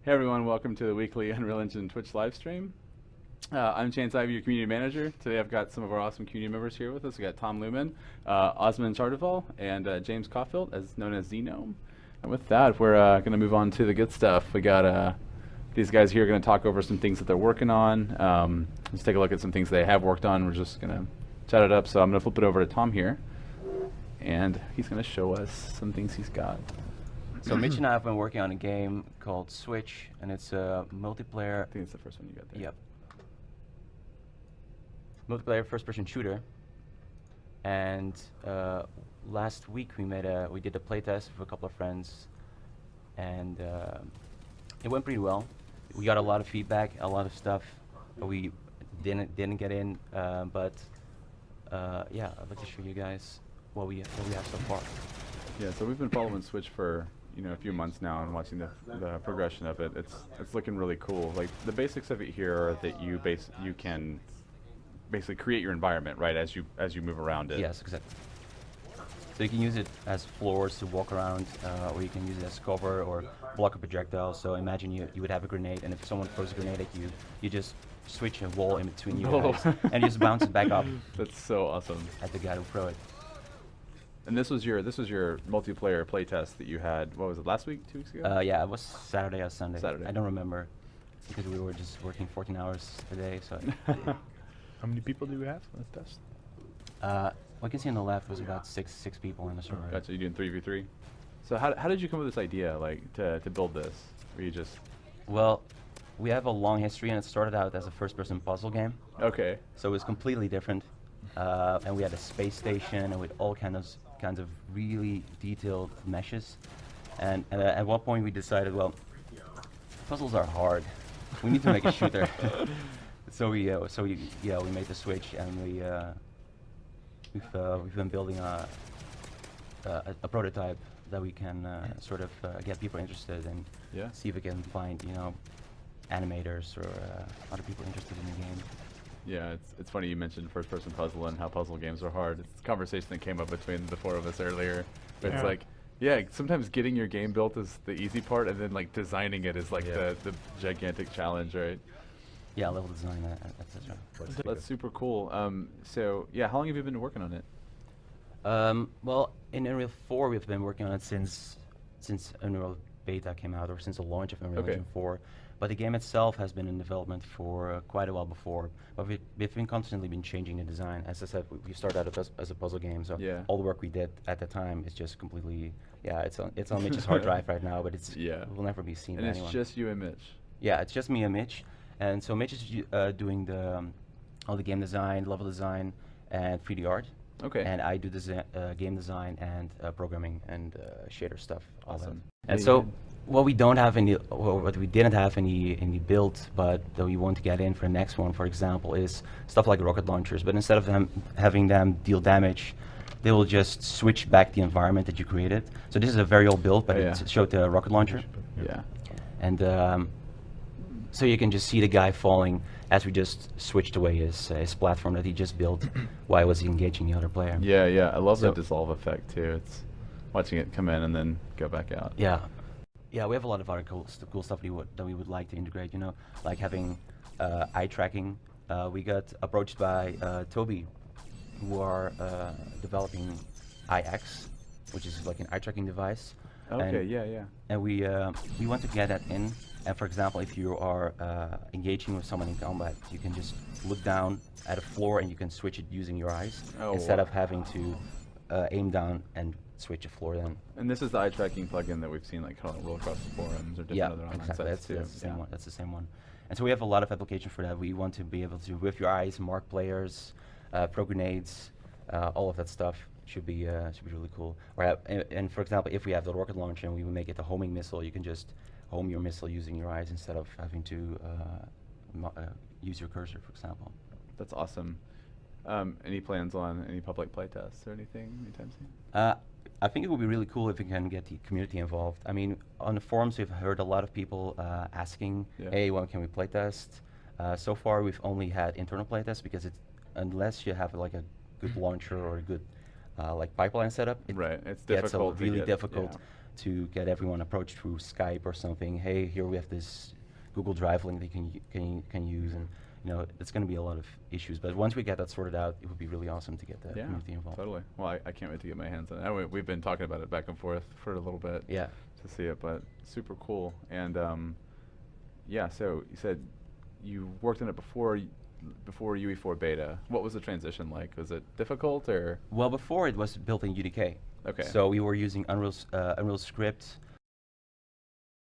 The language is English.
Hey everyone, welcome to the weekly Unreal Engine Twitch live stream. I'm Chance Ivey, your community manager. Today I've got some of our awesome community members here with us. We got Tom Lumen, Osman Chardeval, and James Caulfield, as known as Xenome. And with that, we're going to move on to the good stuff. We got these guys here going to talk over some things that they're working on. Let's take a look at some things they have worked on. We're just going to chat it up. So I'm going to flip it over to Tom here, and he's going to show us some things he's got. So Mitch and I have been working on a game called Switch, and it's a multiplayer. I think it's the first one you got there. Yep. Multiplayer first-person shooter. And last week we did a playtest with a couple of friends, and it went pretty well. We got a lot of feedback, a lot of stuff that we didn't get in, but yeah, I'd like to show you guys what we have so far. Yeah, so we've been following Switch for a few months now and watching the progression of it. It's looking really cool. Like the basics of it here are that you can basically create your environment, right, as you move around it. Yes, exactly. So you can use it as floors to walk around, or you can use it as cover or block a projectile. So imagine you would have a grenade, and if someone throws a grenade at you, you just switch a wall in between you guys, and you just bounce it back up. That's so awesome. At the guy who threw it. And this was your multiplayer playtest that you had. What was it, last week, 2 weeks ago? Yeah, it was Saturday or Sunday. Saturday. I don't remember because we were just working 14 hours a day. So. How many people do we have on the test? What you can see on the left was about six people in the server. Gotcha. You're doing 3v3. So how did you come up with this idea, like to build this? Were you just? Well, we have a long history, and it started out as a first-person puzzle game. Okay. So it was completely different, and we had a space station, and with all kinds of really detailed meshes. And at one point we decided, well, puzzles are hard. We need to make a shooter. So we made the switch, and we've been building a prototype that we can sort of get people interested and see if we can find animators or other people interested in the game. Yeah, it's funny you mentioned first-person puzzle and how puzzle games are hard. It's a conversation that came up between the four of us earlier. But it's like, yeah, sometimes getting your game built is the easy part, and then like designing it is like the gigantic challenge, right? Yeah, level design, etc. That's super cool. So yeah, how long have you been working on it? Well, in Unreal 4 we've been working on it since Unreal Beta came out, or since the launch of Unreal Engine 4. But the game itself has been in development for quite a while before. But we've been constantly changing the design. As I said, we started out as a puzzle game, so all the work we did at the time is just completely, it's on Mitch's hard drive right now, but it will never be seen by anyone. And it's just you and Mitch? Yeah, it's just me and Mitch. And so Mitch is doing all the game design, level design, and 3D art. Okay. And I do game design and programming and shader stuff. Awesome. And so what we didn't have any built, but that we want to get in for the next one, for example, is stuff like rocket launchers. But instead of having them deal damage, they will just switch back the environment that you created. So this is a very old build, but it showed the rocket launcher. Yeah. And so you can just see the guy falling as we just switched away his platform that he just built while he was engaging the other player. Yeah. I love the dissolve effect too. It's watching it come in and then go back out. Yeah, we have a lot of other cool stuff that we would like to integrate, like having eye tracking. We got approached by Toby, who are developing IX, which is like an eye tracking device. Okay, yeah. And we want to get that in. And for example, if you are engaging with someone in combat, you can just look down at a floor and you can switch it using your eyes instead of having to aim down and switch a floor then. And this is the eye tracking plugin that we've seen like roll across the forums or different other online sites too. That's the same one. And so we have a lot of applications for that. We want to be able to, with your eyes, mark players, throw grenades, all of that stuff. Should be really cool. And for example, if we have the rocket launcher and we make it a homing missile, you can just home your missile using your eyes instead of having to use your cursor, for example. That's awesome. Any plans on any public playtests or anything anytime soon? I think it would be really cool if we can get the community involved. I mean, on the forums we've heard a lot of people asking, hey, when can we playtest? So far we've only had internal playtests because unless you have like a good launcher or a good like pipeline setup, it's gets difficult. really difficult to get everyone approached through Skype or something. Hey, here we have this Google Drive link that you can use, and it's going to be a lot of issues. But once we get that sorted out, it would be really awesome to get the community involved. Totally. Well, I can't wait to get my hands on it. We've been talking about it back and forth for a little bit. Yeah. To see it, but super cool. And so you said you worked on it before UE4 beta. What was the transition like? Was it difficult or? Well, before it was built in UDK. Okay. So we were using Unreal Script